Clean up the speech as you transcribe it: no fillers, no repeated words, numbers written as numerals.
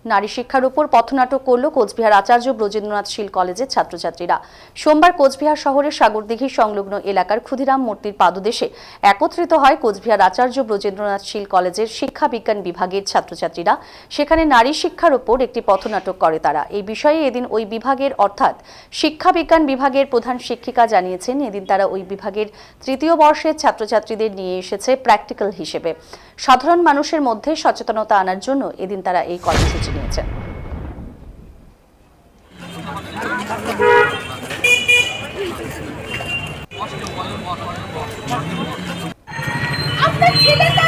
নারী শিক্ষার উপর পথনাটক করল কোচবিহার আচার্য ব্রজেন্দ্রনাথ শীল কলেজের ছাত্রছাত্রীরা। সোমবার কোচবিহার শহরের সাগরদিঘি সংলগ্ন এলাকার ক্ষুদিরাম মূর্তির পাদদেশে একত্রিত হয় কোচবিহার আচার্য ব্রজেন্দ্রনাথ শীল কলেজের শিক্ষা বিজ্ঞান বিভাগের ছাত্রছাত্রীরা। সেখানে নারী শিক্ষার উপর একটি পথনাটক করে তারা। এই বিষয়ে এদিন ওই বিভাগের অর্থাৎ শিক্ষা বিজ্ঞান বিভাগের প্রধান শিক্ষিকা জানিয়েছেন, এদিন তারা ওই বিভাগের তৃতীয় বর্ষের ছাত্রছাত্রীদের নিয়ে এসেছে প্র্যাকটিক্যাল হিসেবে। সাধারণ মানুষের মধ্যে সচেতনতা আনার জন্য এদিন তারা এই কর্মসূচি নিয়েছেন। আপনার ছেলেটা